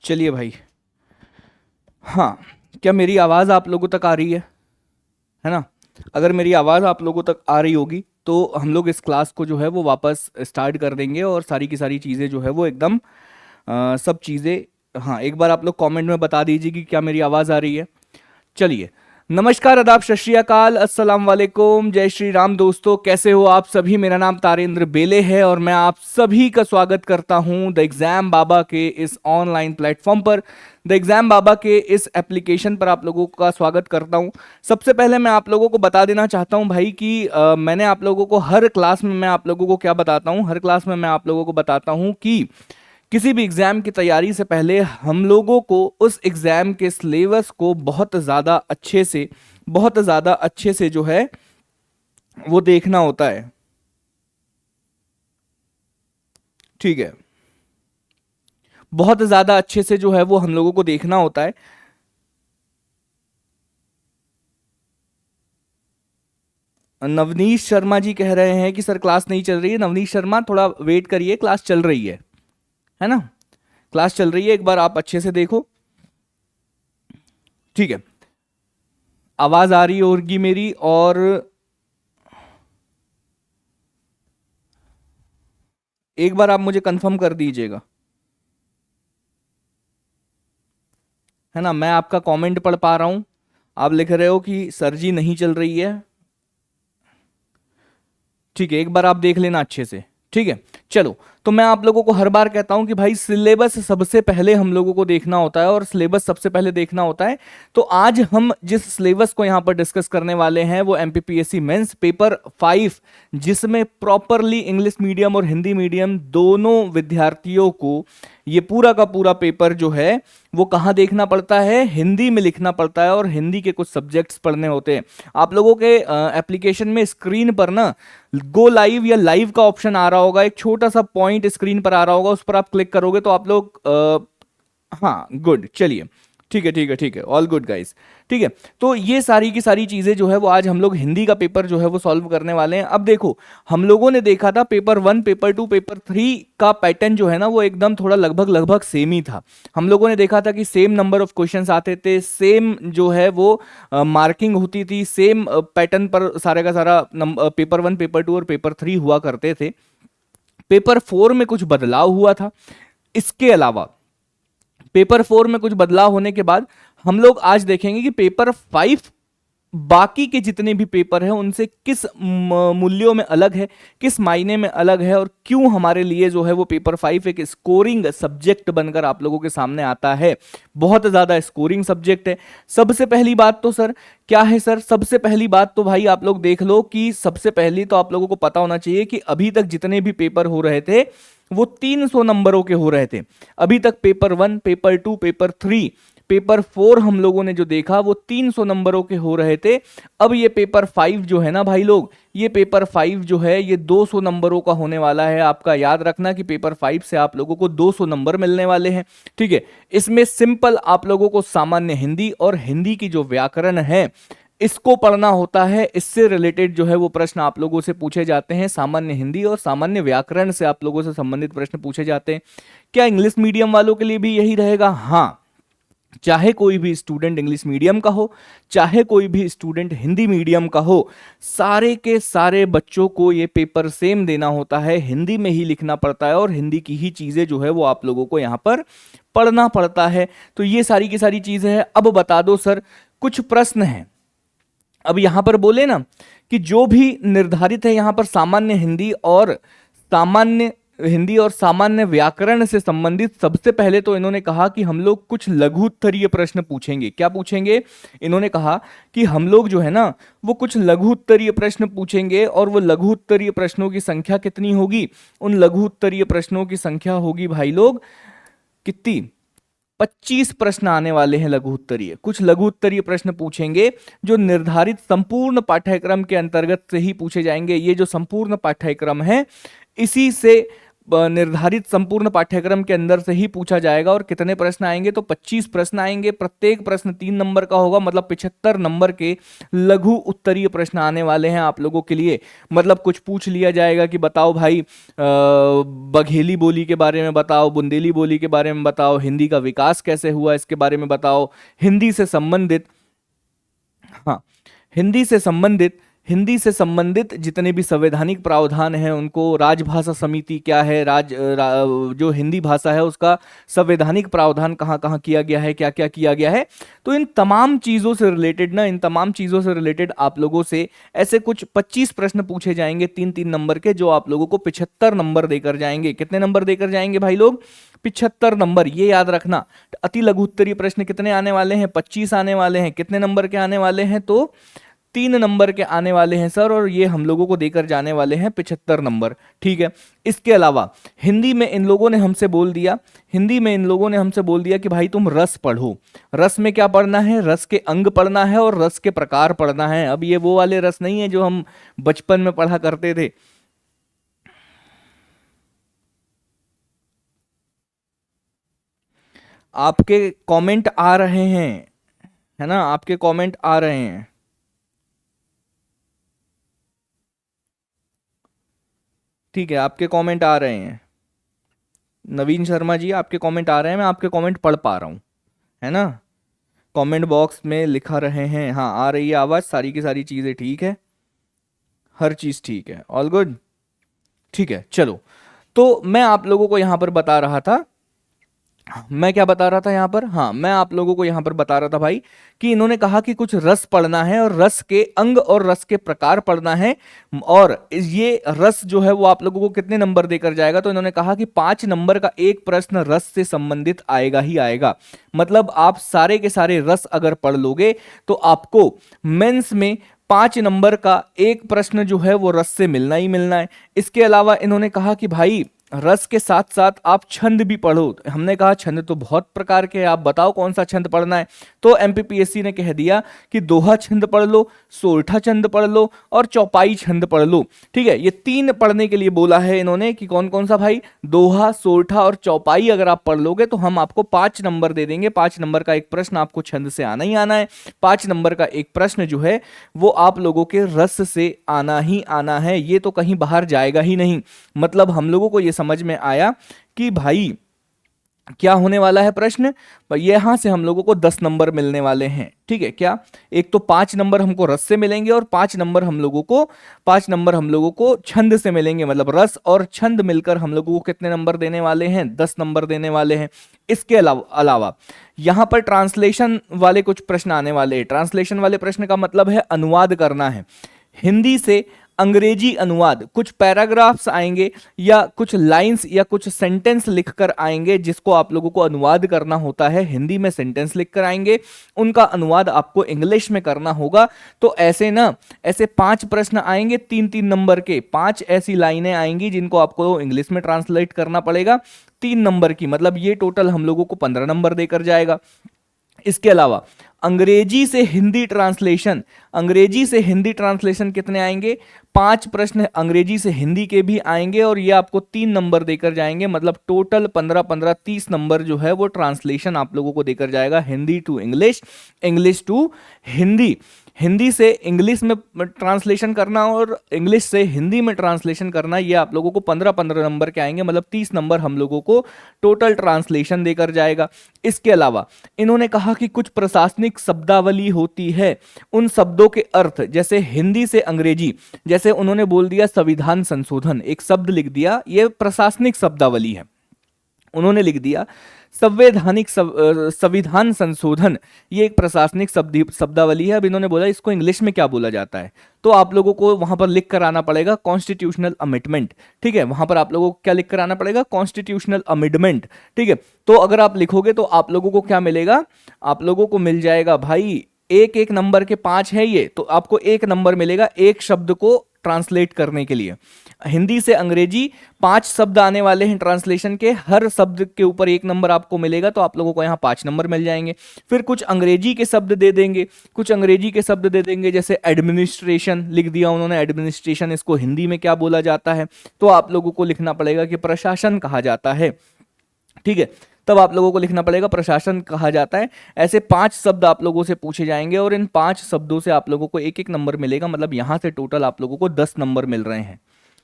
चलिए भाई। हाँ, क्या मेरी आवाज़ आप लोगों तक आ रही है ना? अगर मेरी आवाज़ आप लोगों तक आ रही होगी तो हम लोग इस क्लास को जो है वो वापस स्टार्ट कर देंगे और सारी की सारी चीज़ें जो है वो एकदम सब चीज़ें। हाँ, एक बार आप लोग कमेंट में बता दीजिए कि क्या मेरी आवाज़ आ रही है। चलिए, नमस्कार, आदाब, सत श्री अकाल, अस्सलाम वालेकुम, जय श्री राम दोस्तों। कैसे हो आप सभी? मेरा नाम तारेंद्र बेले है और मैं आप सभी का स्वागत करता हूं द एग्जाम बाबा के इस ऑनलाइन प्लेटफॉर्म पर। द एग्जाम बाबा के इस एप्लीकेशन पर आप लोगों का स्वागत करता हूं। सबसे पहले मैं आप लोगों को बता देना चाहता हूं भाई कि मैंने आप लोगों को हर क्लास में मैं आप लोगों को क्या बताता हूं, हर क्लास में मैं आप लोगों को बताता हूं कि किसी भी एग्जाम की तैयारी से पहले हम लोगों को उस एग्जाम के सिलेबस को बहुत ज़्यादा अच्छे से जो है वो देखना होता है। ठीक है, बहुत ज़्यादा अच्छे से जो है वो हम लोगों को देखना होता है। नवनीश शर्मा जी कह रहे हैं कि सर क्लास नहीं चल रही है। नवनीश शर्मा, थोड़ा वेट करिए, क्लास चल रही है ना? क्लास चल रही है, एक बार आप अच्छे से देखो। ठीक है, आवाज आ रही होगी मेरी, और एक बार आप मुझे कंफर्म कर दीजिएगा, है ना? मैं आपका कमेंट पढ़ पा रहा हूं, आप लिख रहे हो कि सर जी नहीं चल रही है। ठीक है, एक बार आप देख लेना अच्छे से। ठीक है, चलो। तो मैं आप लोगों को हर बार कहता हूं कि भाई सिलेबस सबसे पहले हम लोगों को देखना होता है और सिलेबस सबसे पहले देखना होता है। तो आज हम जिस सिलेबस को यहां पर डिस्कस करने वाले हैं वो एमपीपीएससी मेंस पेपर 5, जिसमें प्रॉपरली इंग्लिश मीडियम और हिंदी मीडियम दोनों विद्यार्थियों को ये पूरा का पूरा पेपर जो है वो कहाँ देखना पड़ता है, हिंदी में लिखना पड़ता है और हिंदी के कुछ सब्जेक्ट्स पढ़ने होते हैं। आप लोगों के एप्लीकेशन में स्क्रीन पर ना गो लाइव या लाइव का ऑप्शन आ रहा होगा, एक छोटा सा पॉइंट स्क्रीन पर आ रहा होगा, उस पर आप क्लिक करोगे तो आप लोग हाँ, गुड, चलिए। ठीक है, ठीक है, ठीक है, ऑल गुड गाइस। ठीक है, तो ये सारी की सारी चीजें जो है वो आज हम लोग हिंदी का पेपर जो है वो सॉल्व करने वाले हैं। अब देखो, हम लोगों ने देखा था पेपर 1, पेपर 2, पेपर 3 का पैटर्न जो है ना वो एकदम थोड़ा लगभग लगभग सेम ही था। हम लोगों ने देखा था कि सेम नंबर ऑफ क्वेश्चंस आते थे, सेम जो है वो मार्किंग होती थी, सेम पैटर्न पर सारे का सारा पेपर 1, पेपर 2 और पेपर 3 हुआ करते थे। पेपर 4 में कुछ बदलाव हुआ था। इसके अलावा पेपर 4 में कुछ बदलाव होने के बाद हम लोग आज देखेंगे कि पेपर 5 बाकी के जितने भी पेपर हैं उनसे किस मूल्यों में अलग है, किस मायने में अलग है, और क्यों हमारे लिए जो है वो पेपर 5 एक स्कोरिंग सब्जेक्ट बनकर आप लोगों के सामने आता है। बहुत ज्यादा स्कोरिंग सब्जेक्ट है। सबसे पहली बात तो सर क्या है? सर सबसे पहली बात तो भाई आप लोग देख लो कि सबसे पहली तो आप लोगों को पता होना चाहिए कि अभी तक जितने भी पेपर हो रहे थे वो 300 नंबरों के हो रहे थे। अभी तक पेपर 1, पेपर 2, पेपर 3, पेपर 4 हम लोगों ने जो देखा वो 300 नंबरों के हो रहे थे। अब ये पेपर 5 जो है ना भाई लोग, ये पेपर 5 जो है ये 200 नंबरों का होने वाला है। आपका याद रखना कि पेपर 5 से आप लोगों को 200 नंबर मिलने वाले हैं। ठीक है, इसमें सिंपल आप लोगों को सामान्य हिंदी और हिंदी की जो व्याकरण है इसको पढ़ना होता है। इससे रिलेटेड जो है वो प्रश्न आप लोगों से पूछे जाते हैं। सामान्य हिंदी और सामान्य व्याकरण से आप लोगों से संबंधित प्रश्न पूछे जाते हैं। क्या इंग्लिश मीडियम वालों के लिए भी यही रहेगा? हाँ, चाहे कोई भी स्टूडेंट इंग्लिश मीडियम का हो, चाहे कोई भी स्टूडेंट हिंदी मीडियम का हो, सारे के सारे बच्चों को ये पेपर सेम देना होता है। हिंदी में ही लिखना पड़ता है और हिंदी की ही चीजें जो है वो आप लोगों को यहाँ पर पढ़ना पड़ता है। तो ये सारी की सारी चीजें हैं। अब बता दो सर, कुछ प्रश्न हैं। अब यहां पर बोले ना कि जो भी निर्धारित है यहां पर सामान्य हिंदी और सामान्य व्याकरण से संबंधित, सबसे पहले तो इन्होंने कहा कि हम लोग कुछ लघु उत्तरीय प्रश्न पूछेंगे। क्या पूछेंगे? इन्होंने कहा कि हम लोग जो है ना वो कुछ लघु उत्तरीय प्रश्न पूछेंगे, और वो लघु उत्तरीय प्रश्नों की संख्या कितनी होगी? उन लघु उत्तरीय प्रश्नों की संख्या होगी भाई लोग कितनी? 25 प्रश्न आने वाले हैं लघु उत्तरीय। कुछ लघु उत्तरीय प्रश्न पूछेंगे जो निर्धारित संपूर्ण पाठ्यक्रम के अंतर्गत से ही पूछे जाएंगे। ये जो संपूर्ण पाठ्यक्रम है इसी से निर्धारित संपूर्ण पाठ्यक्रम के अंदर से ही पूछा जाएगा। और कितने प्रश्न आएंगे, तो 25 प्रश्न आएंगे, प्रत्येक प्रश्न 3 नंबर का होगा, मतलब 75 नंबर के लघु उत्तरीय प्रश्न आने वाले हैं आप लोगों के लिए। मतलब कुछ पूछ लिया जाएगा कि बताओ भाई बघेली बोली के बारे में बताओ, बुंदेली बोली के बारे में बताओ, हिंदी का विकास कैसे हुआ इसके बारे में बताओ, हिंदी से संबंधित, हाँ, हिंदी से संबंधित जितने भी संवैधानिक प्रावधान हैं उनको, राजभाषा समिति क्या है, जो हिंदी भाषा है उसका संवैधानिक प्रावधान कहाँ कहाँ किया गया है, क्या क्या किया गया है। तो इन तमाम चीज़ों से रिलेटेड आप लोगों से ऐसे कुछ 25 प्रश्न पूछे जाएंगे 3-3 नंबर के, जो आप लोगों को 75 नंबर देकर जाएंगे। कितने नंबर देकर जाएंगे भाई लोग? 75 नंबर। ये याद रखना। अति लघु उत्तरीय प्रश्न कितने आने वाले हैं? 25 आने वाले हैं। कितने नंबर के आने वाले हैं? तो 3 नंबर के आने वाले हैं सर, और ये हम लोगों को देकर जाने वाले हैं 75 नंबर। ठीक है। इसके अलावा हिंदी में इन लोगों ने हमसे बोल दिया कि भाई तुम रस पढ़ो। रस में क्या पढ़ना है? रस के अंग पढ़ना है और रस के प्रकार पढ़ना है। अब ये वो वाले रस नहीं है जो हम बचपन में पढ़ा करते थे। आपके कमेंट आ रहे हैं, है ना? आपके कमेंट आ रहे हैं। ठीक है, आपके कमेंट आ रहे हैं। नवीन शर्मा जी, आपके कमेंट आ रहे हैं, मैं आपके कमेंट पढ़ पा रहा हूँ, है ना? कमेंट बॉक्स में लिखा रहे हैं। हाँ, आ रही है आवाज़, सारी की सारी चीज़ें ठीक है, हर चीज़ ठीक है, ऑल गुड। ठीक है, चलो। तो मैं आप लोगों को यहाँ पर बता रहा था, मैं क्या बता रहा था यहाँ पर? हाँ, मैं आप लोगों को यहाँ पर बता रहा था भाई कि इन्होंने कहा कि कुछ रस पढ़ना है और रस के अंग और रस के प्रकार पढ़ना है। और ये रस जो है वो आप लोगों को कितने नंबर देकर जाएगा? तो इन्होंने कहा कि 5 नंबर का एक प्रश्न रस से संबंधित आएगा ही आएगा। मतलब आप सारे के सारे रस अगर पढ़ लोगे तो आपको मेंस में 5 नंबर का एक प्रश्न जो है वो रस से मिलना ही मिलना है। इसके अलावा इन्होंने कहा कि भाई रस के साथ साथ आप छंद भी पढ़ो। हमने कहा छंद तो बहुत प्रकार के हैं, आप बताओ कौन सा छंद पढ़ना है? तो एमपीपीएससी ने कह दिया कि दोहा छंद पढ़ लो, सोरठा छंद पढ़ लो और चौपाई छंद पढ़ लो। ठीक है, ये 3 पढ़ने के लिए बोला है इन्होंने कि कौन कौन सा भाई? दोहा, सोरठा और चौपाई अगर आप पढ़ लोगे तो हम आपको 5 नंबर दे देंगे। 5 नंबर का एक प्रश्न आपको छंद से आना ही आना है। 5 नंबर का एक प्रश्न जो है वो आप लोगों के रस से आना ही आना है, ये तो कहीं बाहर जाएगा ही नहीं। मतलब हम लोगों को ये समझ में आया कि भाई क्या होने वाला है प्रश्न? यहां से हम लोगों को 10 नंबर मिलने वाले हैं। ठीक है, क्या? एक तो 5 नंबर हमको रस से मिलेंगे और 5 नंबर हम लोगों को छंद से मिलेंगे। मतलब रस और छंद मिलकर हम लोगों को कितने नंबर देने वाले हैं? 10 नंबर देने वाले हैं। इसके अलावा यहां पर ट्रांसलेशन वाले कुछ प्रश्न आने वाले हैं। ट्रांसलेशन वाले प्रश्न का मतलब है अनुवाद करना है, हिंदी से अंग्रेजी अनुवाद। कुछ पैराग्राफ्स आएंगे या कुछ लाइंस या कुछ सेंटेंस लिखकर आएंगे जिसको आप लोगों को अनुवाद करना होता है। हिंदी में सेंटेंस लिखकर आएंगे, उनका अनुवाद आपको इंग्लिश में करना होगा। तो ऐसे 5 प्रश्न आएंगे 3-3 नंबर के। 5 ऐसी लाइनें आएंगी जिनको आपको इंग्लिश में ट्रांसलेट करना पड़ेगा 3 नंबर की। मतलब ये टोटल हम लोगों को 15 नंबर देकर जाएगा। इसके अलावा अंग्रेजी से हिंदी ट्रांसलेशन कितने आएंगे? 5 प्रश्न अंग्रेजी से हिंदी के भी आएंगे और ये आपको 3 नंबर देकर जाएंगे। मतलब टोटल 15-15 30 नंबर जो है वो ट्रांसलेशन आप लोगों को देकर जाएगा। Hindi to English, English to Hindi, Hindi से इंग्लिश में ट्रांसलेशन करना और इंग्लिश से हिंदी में ट्रांसलेशन करना, ये आप लोगों को 15-15 नंबर के आएंगे। मतलब 30 नंबर हम लोगों को टोटल ट्रांसलेशन देकर जाएगा। इसके अलावा इन्होंने कहा कि कुछ प्रशासनिक शब्दावली होती है, उन शब्दों के अर्थ, जैसे हिंदी से अंग्रेजी, जैसे उन्होंने बोल दिया संविधान संशोधन, एक शब्द लिख दिया, ये प्रशासनिक शब्दावली है। उन्होंने लिख दिया संविधान संशोधन, ये एक प्रशासनिक शब्दावली है। अब इन्होंने बोला इसको इंग्लिश में क्या बोला जाता है, तो आप लोगों को वहां पर लिख कर आना पड़ेगा कॉन्स्टिट्यूशनल अमेंडमेंट। ठीक है, वहां पर आप लोगों को क्या लिख कर आना पड़ेगा? Constitutional amendment. ठीक है, तो अगर आप लिखोगे तो आप लोगों को क्या मिलेगा? आप लोगों को मिल जाएगा भाई एक एक नंबर के 5 है ये, तो आपको एक नंबर मिलेगा एक शब्द को ट्रांसलेट करने के लिए। हिंदी से अंग्रेजी 5 शब्द आने वाले हैं ट्रांसलेशन के, हर शब्द के ऊपर एक नंबर आपको मिलेगा, तो आप लोगों को यहाँ 5 नंबर मिल जाएंगे। फिर कुछ अंग्रेजी के शब्द दे देंगे, कुछ अंग्रेजी के शब्द दे देंगे, जैसे एडमिनिस्ट्रेशन लिख दिया उन्होंने, एडमिनिस्ट्रेशन इसको हिंदी में क्या बोला जाता है, तो आप लोगों को लिखना पड़ेगा कि प्रशासन कहा जाता है, ठीक है, तब आप लोगों को लिखना पड़ेगा प्रशासन कहा जाता है। ऐसे 5 शब्द आप लोगों से पूछे जाएंगे और इन 5 शब्दों से आप लोगों को एक एक नंबर मिलेगा, मतलब यहां से टोटल आप लोगों को 10 नंबर मिल रहे हैं,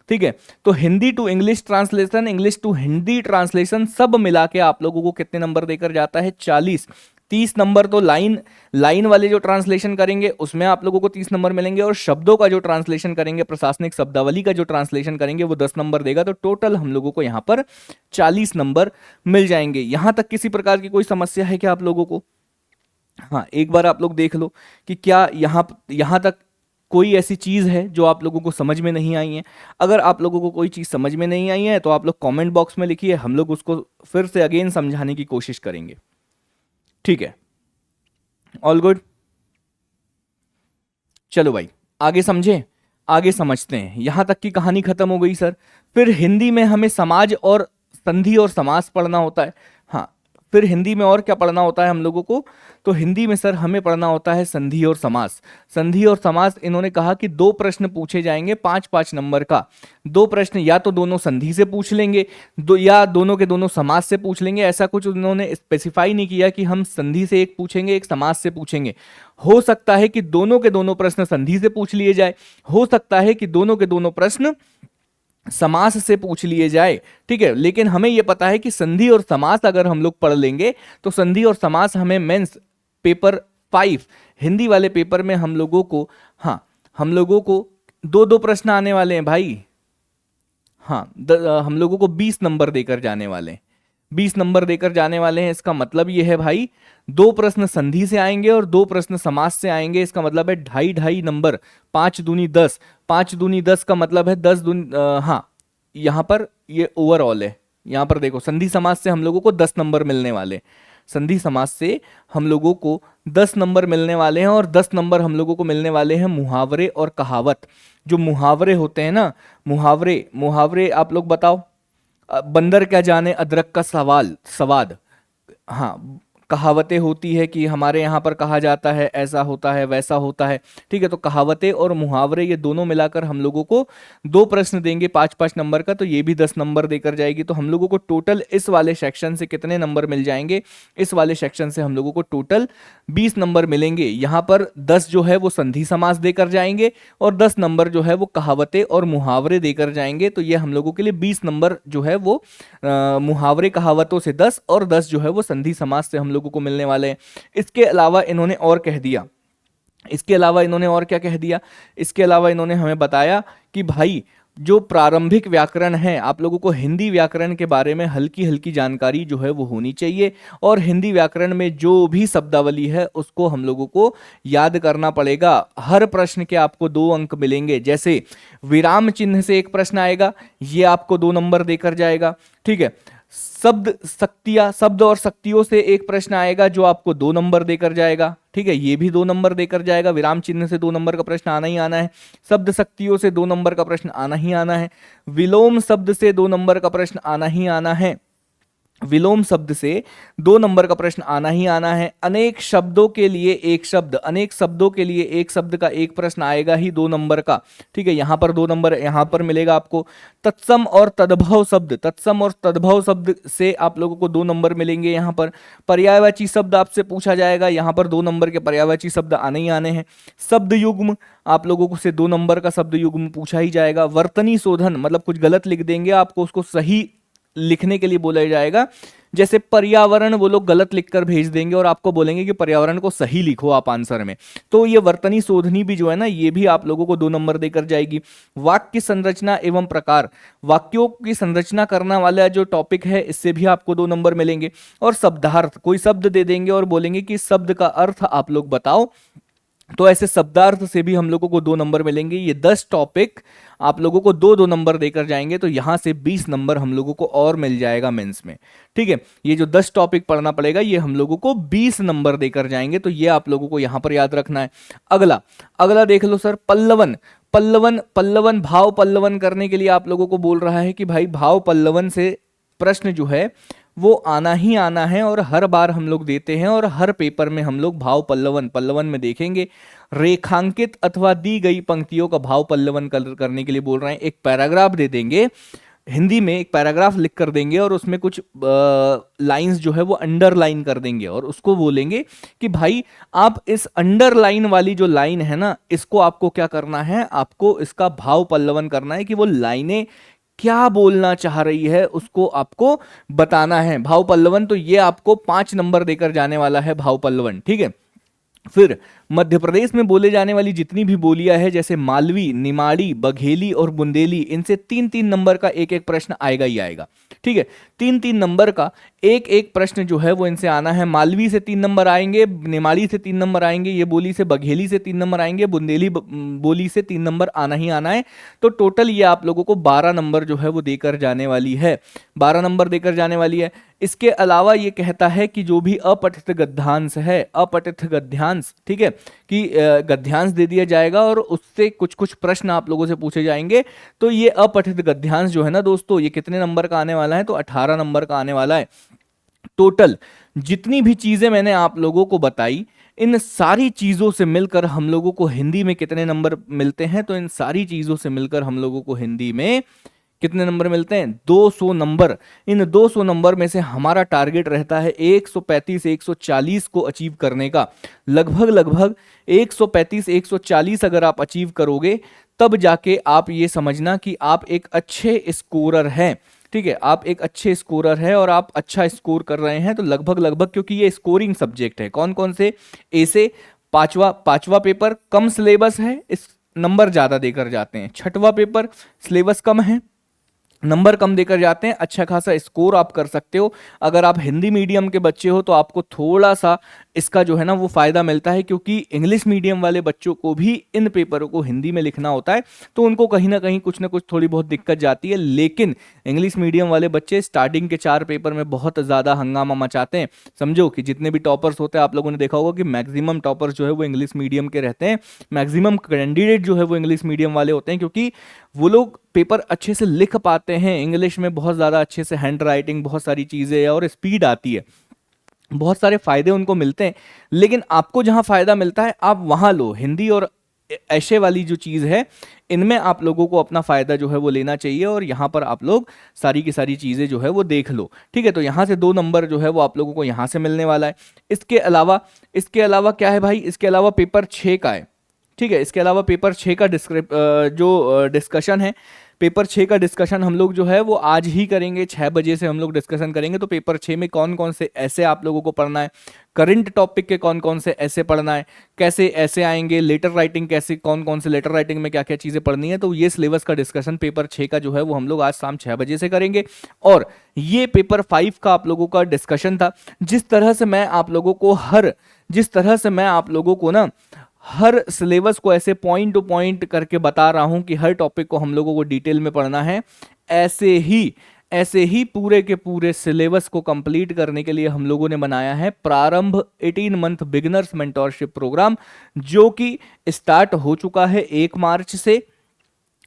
ठीक है। तो Hindi to English translation, English to Hindi translation सब मिला के आप लोगों को कितने नंबर देकर जाता है? 40। 30 नंबर तो लाइन वाले जो ट्रांसलेशन करेंगे उसमें आप लोगों को 30 नंबर मिलेंगे, और शब्दों का जो ट्रांसलेशन करेंगे, प्रशासनिक शब्दावली का जो ट्रांसलेशन करेंगे वो 10 नंबर देगा, तो टोटल हम लोगों को यहाँ पर 40 नंबर मिल जाएंगे। यहां तक किसी प्रकार की कोई समस्या है क्या आप लोगों को? हाँ, एक बार आप लोग देख लो कि क्या यहां तक कोई ऐसी चीज है जो आप लोगों को समझ में नहीं आई है। अगर आप लोगों को कोई चीज समझ में नहीं आई है तो आप लोग कमेंट बॉक्स में लिखिए, हम लोग उसको फिर से अगेन समझाने की कोशिश करेंगे, ठीक है। ऑल गुड, चलो भाई आगे समझे, आगे समझते हैं। यहां तक की कहानी खत्म हो गई सर। फिर हिंदी में हमें समाज और संधि और समास पढ़ना होता है। हाँ, फिर हिंदी में और क्या पढ़ना होता है हम लोगों को? तो हिंदी में सर हमें पढ़ना होता है संधि और समास। संधि और समास इन्होंने कहा कि 2 प्रश्न पूछे जाएंगे 5-5 नंबर का। 2 प्रश्न या तो दोनों संधि से पूछ लेंगे, या दोनों के दोनों समास से पूछ लेंगे। ऐसा कुछ उन्होंने स्पेसिफाई नहीं किया कि हम संधि से एक पूछेंगे एक समास से पूछेंगे। हो सकता है कि दोनों के दोनों प्रश्न संधि से पूछ लिए जाए, हो सकता है कि दोनों के दोनों प्रश्न समास से पूछ लिए जाए, ठीक है। लेकिन हमें यह पता है कि संधि और समास अगर हम लोग पढ़ लेंगे तो संधि और समास हमें मेंस पेपर 5 हिंदी वाले पेपर में हम लोगों को, हाँ, हम लोगों को 2-2 प्रश्न आने वाले हैं भाई। हाँ, हम लोगों को 20 नंबर देकर जाने वाले हैं, 20 नंबर देकर जाने वाले हैं। इसका मतलब ये है भाई 2 प्रश्न संधि से आएंगे और 2 प्रश्न समास से आएंगे। इसका मतलब है 2.5 नंबर, 5 दूनी 10, 5 दूनी 10 का मतलब है 10 दूनी, हाँ, यहाँ पर ये ओवरऑल है। यहाँ पर देखो संधि समास से हम लोगों को 10 नंबर मिलने वाले, संधि समास से हम लोगों को 10 नंबर मिलने वाले हैं, और 10 नंबर हम लोगों को मिलने वाले हैं मुहावरे और कहावत। जो मुहावरे होते हैं ना, मुहावरे आप लोग बताओ। बंदर क्या जाने अदरक का स्वाद। हाँ, कहावतें होती है कि हमारे यहाँ पर कहा जाता है ऐसा होता है वैसा होता है, ठीक है। तो कहावतें और मुहावरे ये दोनों मिलाकर हम लोगों को 2 प्रश्न देंगे 5-5 नंबर का, तो ये भी 10 नंबर देकर जाएगी। तो हम लोगों को टोटल इस वाले सेक्शन से कितने नंबर मिल जाएंगे? इस वाले सेक्शन से हम लोगों को टोटल 20 नंबर मिलेंगे। यहाँ पर 10 जो है वो संधि समास देकर जाएंगे और 10 नंबर जो है वो कहावतें और मुहावरे देकर जाएंगे। तो ये हम लोगों के लिए 20 नंबर जो है वो मुहावरे कहावतों से 10 और 10 जो है वो संधि समास से हम लोगों को मिलने वाले हैं। इसके अलावा इन्होंने और कह दिया, इसके अलावा इन्होंने और क्या कह दिया? इसके अलावा इन्होंने हमें बताया कि भाई जो प्रारंभिक व्याकरण है, आप लोगों को हिंदी व्याकरण के बारे में हल्की हल्की जानकारी जो है वो होनी चाहिए, और हिंदी व्याकरण में जो भी शब्दावली है उसको हम लोगों को याद करना पड़ेगा। हर प्रश्न के आपको 2 अंक मिलेंगे। जैसे विराम चिन्ह से एक प्रश्न आएगा, ये आपको 2 नंबर देकर जाएगा, ठीक है। शब्द और शक्तियों से एक प्रश्न आएगा जो आपको 2 नंबर देकर जाएगा, ठीक है, ये भी 2 नंबर देकर जाएगा। विराम चिन्ह से 2 नंबर का प्रश्न आना ही आना है। शब्द शक्तियों से 2 नंबर का प्रश्न आना ही आना है। विलोम शब्द से 2 नंबर का प्रश्न आना ही आना है। विलोम शब्द से 2 नंबर का प्रश्न आना ही आना है। अनेक शब्दों के लिए एक शब्द, अनेक शब्दों के लिए एक शब्द का एक प्रश्न आएगा ही 2 नंबर का, ठीक है। यहां पर 2 नंबर यहां पर मिलेगा आपको। तत्सम और तद्भव शब्द, तत्सम और तद्भव शब्द से आप लोगों को 2 नंबर मिलेंगे। यहां पर पर्यायवाची शब्द आपसे पूछा जाएगा, यहां पर 2 नंबर के पर्यायवाची शब्द आने ही आने हैं। शब्द युग्म, आप लोगों को से 2 नंबर का शब्द युग्म पूछा ही जाएगा। वर्तनी शोधन, मतलब कुछ गलत लिख देंगे आपको उसको सही लिखने के लिए बोला जाएगा। जैसे पर्यावरण वो लोग गलत लिखकर भेज देंगे और आपको बोलेंगे कि पर्यावरण को सही लिखो आप आंसर में, तो ये वर्तनी शोधनी भी जो है ना, ये भी आप लोगों को 2 नंबर देकर जाएगी। वाक्य संरचना एवं प्रकार, वाक्यों की संरचना करना वाला जो टॉपिक है इससे भी आपको 2 नंबर मिलेंगे। और शब्दार्थ, कोई शब्द दे देंगे और बोलेंगे कि शब्द का अर्थ आप लोग बताओ, तो ऐसे शब्दार्थ से भी हम लोगों को 2 नंबर मिलेंगे। ये 10 टॉपिक आप लोगों को 2-2 नंबर देकर जाएंगे, तो यहां से 20 नंबर हम लोगों को और मिल जाएगा मेंस में। ठीक है, ये जो 10 टॉपिक पढ़ना पड़ेगा ये हम लोगों को 20 नंबर देकर जाएंगे, तो ये आप लोगों को यहां पर याद रखना है। अगला अगला देख लो सर, पल्लवन। पल्लवन पल्लवन भाव पल्लवन करने के लिए आप लोगों को बोल रहा है कि भाई भाव पल्लवन से प्रश्न जो है वो आना ही आना है, और हर बार हम लोग देते हैं, और हर पेपर में हम लोग भाव पल्लवन पल्लवन में देखेंगे। रेखांकित अथवा दी गई पंक्तियों का भाव पल्लवन करने के लिए बोल रहे हैं। एक पैराग्राफ दे देंगे, हिंदी में एक पैराग्राफ लिख कर देंगे, और उसमें कुछ लाइंस जो है वो अंडरलाइन कर देंगे, और उसको बोलेंगे कि भाई आप इस अंडरलाइन वाली जो लाइन है ना, इसको आपको क्या करना है, आपको इसका भाव पल्लवन करना है कि वो लाइनें क्या बोलना चाह रही है उसको आपको बताना है। भाव पल्लवन, तो ये आपको 5 नंबर देकर जाने वाला है भाव पल्लवन। ठीक है, फिर मध्य प्रदेश में बोले जाने वाली जितनी भी बोलियां है, जैसे मालवी, निमाड़ी, बघेली और बुंदेली, इनसे 3-3 नंबर का एक एक प्रश्न आएगा ही आएगा। ठीक है, 3-3 नंबर का एक एक प्रश्न जो है वो इनसे आना है। मालवी से 3 नंबर आएंगे, निमाड़ी से 3 नंबर आएंगे, ये बोली से, बघेली से 3 नंबर आएंगे, बुंदेली बोली से 3 नंबर आना ही आना है। तो टोटल ये आप लोगों को 12 नंबर जो है वो देकर जाने वाली है, 12 नंबर देकर जाने वाली है। इसके अलावा ये कहता है कि जो भी अपठित गद्यांश है, अपठित गद्यांश, ठीक है, कि गद्यांश दे दिया जाएगा और उससे कुछ कुछ प्रश्न आप लोगों से पूछे जाएंगे। तो ये अपठित गद्यांश जो है ना दोस्तों, ये कितने नंबर का आने वाला है, तो 18 नंबर का आने वाला है। टोटल जितनी भी चीजें मैंने आप लोगों को बताई, इन सारी चीजों से मिलकर हम लोगों को हिंदी में कितने नंबर मिलते हैं, तो इन सारी चीजों से मिलकर हम लोगों को हिंदी में कितने नंबर मिलते हैं, 200 नंबर। इन 200 नंबर में से हमारा टारगेट रहता है 135-140 को अचीव करने का। लगभग लगभग 135-140 अगर आप अचीव करोगे, तब जाके आप ये समझना कि आप एक अच्छे स्कोरर हैं। ठीक है, आप एक अच्छे स्कोरर हैं और आप अच्छा स्कोर कर रहे हैं। तो लगभग लगभग, क्योंकि ये स्कोरिंग सब्जेक्ट है, कौन कौन से, ए से पांचवा पेपर कम सिलेबस है, इस नंबर ज्यादा देकर जाते हैं। छठवां पेपर सिलेबस कम है, नंबर कम देकर जाते हैं, अच्छा खासा स्कोर आप कर सकते हो। अगर आप हिंदी मीडियम के बच्चे हो तो आपको थोड़ा सा इसका जो है ना वो फायदा मिलता है, क्योंकि इंग्लिश मीडियम वाले बच्चों को भी इन पेपरों को हिंदी में लिखना होता है, तो उनको कहीं ना कहीं कुछ ना कुछ थोड़ी बहुत दिक्कत जाती है। लेकिन इंग्लिश मीडियम वाले बच्चे स्टार्टिंग के 4 पेपर में बहुत ज्यादा हंगामा मचाते हैं। समझो कि जितने भी टॉपर्स होते हैं, आप लोगों ने देखा होगा कि मैक्सिमम टॉपर्स जो है वो इंग्लिश मीडियम के रहते हैं, मैक्सिमम कैंडिडेट जो है वो इंग्लिश मीडियम वाले होते हैं, क्योंकि वो लोग पेपर अच्छे से लिख पाते हैं इंग्लिश में, बहुत ज़्यादा अच्छे से हैंड राइटिंग, बहुत सारी चीज़ें और स्पीड आती है, बहुत सारे फायदे उनको मिलते हैं। लेकिन आपको जहां फायदा मिलता है आप वहां लो। हिंदी और ऐशे वाली जो चीज़ है, इनमें आप लोगों को अपना फायदा जो है वो लेना चाहिए, और यहाँ पर आप लोग सारी की सारी चीज़ें जो है वो देख लो। ठीक है, तो यहाँ से 2 नंबर जो है वो आप लोगों को यहाँ से मिलने वाला है। इसके अलावा क्या है भाई, इसके अलावा पेपर 6 का है। ठीक है, इसके अलावा पेपर 6 का डिस्कशन है, पेपर 6 का डिस्कशन हम लोग जो है वो आज ही करेंगे, 6 बजे से हम लोग डिस्कशन करेंगे। तो पेपर 6 में कौन कौन से ऐसे आप लोगों को पढ़ना है, करंट टॉपिक के कौन कौन से ऐसे पढ़ना है, कैसे ऐसे आएंगे, लेटर राइटिंग कैसे, कौन कौन से लेटर राइटिंग में क्या क्या चीज़ें पढ़नी है, तो ये सिलेबस का डिस्कशन पेपर 6 का जो है वो हम लोग आज शाम 6 बजे से करेंगे। और ये पेपर 5 का आप लोगों का डिस्कशन था। जिस तरह से मैं आप लोगों को ना हर सिलेबस को ऐसे पॉइंट टू पॉइंट करके बता रहा हूं कि हर टॉपिक को हम लोगों को डिटेल में पढ़ना है, ऐसे ही पूरे के पूरे सिलेबस को कंप्लीट करने के लिए हम लोगों ने बनाया है प्रारंभ 18 मंथ बिगिनर्स मेंटोरशिप प्रोग्राम, जो कि स्टार्ट हो चुका है 1 मार्च से।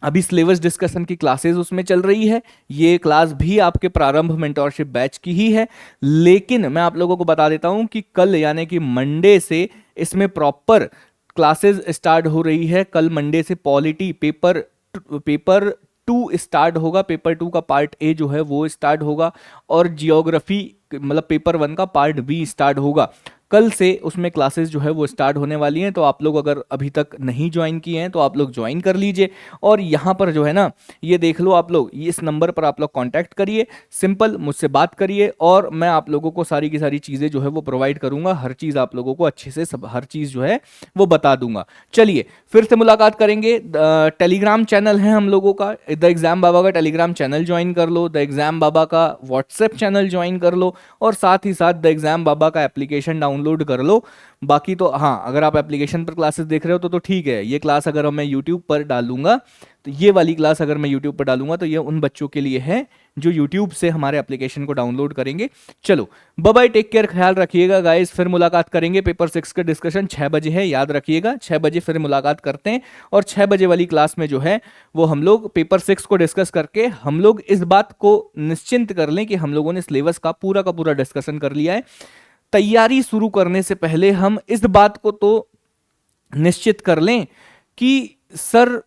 अभी सिलेबस डिस्कशन की क्लासेस उसमें चल रही है, ये क्लास भी आपके प्रारंभ मेंटोरशिप बैच की ही है। लेकिन मैं आप लोगों को बता देता हूं कि कल यानी कि मंडे से इसमें प्रॉपर क्लासेस स्टार्ट हो रही है। कल मंडे से पॉलिटी पेपर 2 स्टार्ट होगा, पेपर 2 का पार्ट ए जो है वो स्टार्ट होगा, और जियोग्राफी मतलब पेपर 1 का पार्ट बी स्टार्ट होगा। कल से उसमें क्लासेस जो है वो स्टार्ट होने वाली हैं। तो आप लोग अगर अभी तक नहीं ज्वाइन किए हैं तो आप लोग ज्वाइन कर लीजिए। और यहाँ पर जो है ना, ये देख लो आप लोग, इस नंबर पर आप लोग कांटेक्ट करिए, सिंपल मुझसे बात करिए, और मैं आप लोगों को सारी की सारी चीज़ें जो है वो प्रोवाइड करूँगा। हर चीज़ आप लोगों को अच्छे से हर चीज़ जो है वो बता दूंगा। चलिए फिर से मुलाकात करेंगे। टेलीग्राम चैनल है हम लोगों का, द एग्जाम बाबा का टेलीग्राम चैनल ज्वाइन कर लो, द एग्जाम बाबा का व्हाट्सएप चैनल ज्वाइन कर लो, और साथ ही साथ द एग्जाम बाबा का एप्लीकेशन डाउनलोड डाउनलोड कर लो। बाकी तो हाँ, अगर आप एप्लीकेशन पर क्लासेस देख रहे हो तो ठीक है। ये क्लास अगर मैं यूट्यूब पर डालूंगा, तो ये वाली क्लास अगर मैं यूट्यूब पर डालूंगा तो ये उन बच्चों के लिए है जो यूट्यूब से हमारे एप्लीकेशन को डाउनलोड करेंगे। चलो बाय बाय, टेक केयर, ख्याल रखिएगा गाइस। फिर मुलाकात करेंगे। पेपर 6 का डिस्कशन 6 बजे है, याद रखिएगा। 6 बजे फिर मुलाकात करते हैं और 6 बजे वाली क्लास में जो है वो हम लोग पेपर 6 को डिस्कस करके हम लोग इस बात को निश्चिंत कर लें कि हम लोगों ने सिलेबस का पूरा डिस्कशन कर लिया है। तैयारी शुरू करने से पहले हम इस बात को तो निश्चित कर लें कि सर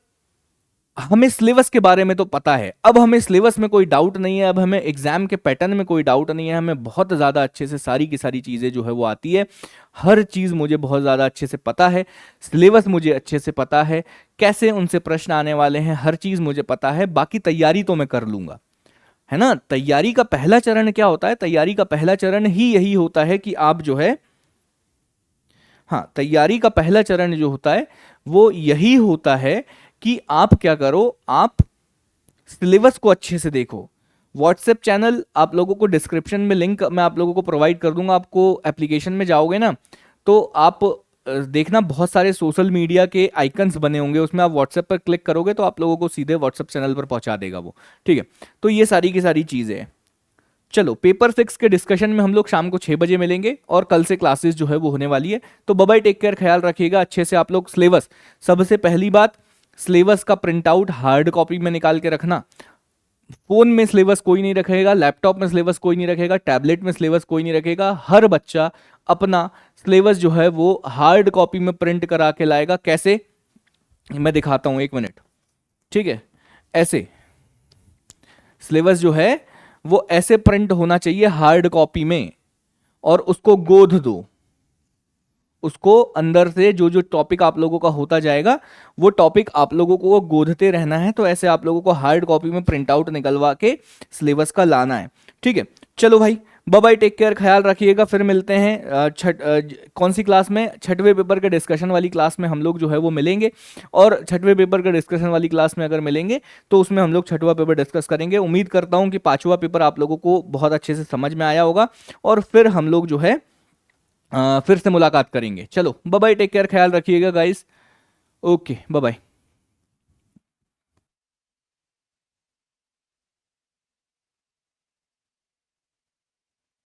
हमें सिलेबस के बारे में तो पता है, अब हमें सिलेबस में कोई डाउट नहीं है, अब हमें एग्जाम के पैटर्न में कोई डाउट नहीं है, हमें बहुत ज़्यादा अच्छे से सारी की सारी चीज़ें जो है वो आती है। हर चीज़ मुझे बहुत ज़्यादा अच्छे से पता है, सिलेबस मुझे अच्छे से पता है, कैसे उनसे प्रश्न आने वाले हैं, हर चीज़ मुझे पता है। बाकी तैयारी तो मैं कर लूँगा, है ना। तैयारी का पहला चरण क्या होता है? तैयारी का पहला चरण ही यही होता है कि आप जो है, हाँ, तैयारी का पहला चरण जो होता है वो यही होता है कि आप क्या करो, आप सिलेबस को अच्छे से देखो। व्हाट्सएप चैनल आप लोगों को डिस्क्रिप्शन में लिंक मैं आप लोगों को प्रोवाइड कर दूंगा। आपको एप्लीकेशन में जाओगे ना तो आप देखना बहुत सारे सोशल मीडिया के आइकन्स बने होंगे, उसमें आप व्हाट्सएप पर क्लिक करोगे तो आप लोगों को सीधे व्हाट्सएप चैनल पर पहुंचा देगा वो, ठीक है। तो ये सारी की सारी चीज़ें हैं। चलो पेपर 6 के डिस्कशन में हम लोग शाम को 6 बजे मिलेंगे और कल से क्लासेस जो है वो होने वाली है। तो बाय बाय, टेक केयर, ख्याल रखिएगा अच्छे से। आप लोग सिलेबस, सबसे पहली बात, सिलेबस का प्रिंट आउट हार्ड कॉपी में निकाल के रखना। फोन में सिलेबस कोई नहीं रखेगा, लैपटॉप में सिलेबस कोई नहीं रखेगा, टैबलेट में सिलेबस कोई नहीं रखेगा। हर बच्चा अपना सिलेबस जो है वो हार्ड कॉपी में प्रिंट करा के लाएगा। कैसे, मैं दिखाता हूं, एक मिनट, ठीक है। ऐसे सिलेबस जो है वो ऐसे प्रिंट होना चाहिए हार्ड कॉपी में, और उसको गोद दो। उसको अंदर से जो जो टॉपिक आप लोगों का होता जाएगा वो टॉपिक आप लोगों को गोदते रहना है। तो ऐसे आप लोगों को हार्ड कॉपी में प्रिंट आउट निकलवा के सिलेबस का लाना है, ठीक है। चलो भाई, बाय बाय, टेक केयर, ख्याल रखिएगा। फिर मिलते हैं कौन सी क्लास में? 6वें पेपर के डिस्कशन वाली क्लास में हम लोग जो है वो मिलेंगे। और 6वें पेपर के डिस्कशन वाली क्लास में अगर मिलेंगे तो उसमें हम लोग 6वां पेपर डिस्कस करेंगे। उम्मीद करता हूं कि 5वां पेपर आप लोगों को बहुत अच्छे से समझ में आया होगा और फिर हम लोग जो है फिर से मुलाकात करेंगे। चलो बाय बाय, टेक केयर, ख्याल रखिएगा गाइस। Okay, bye bye.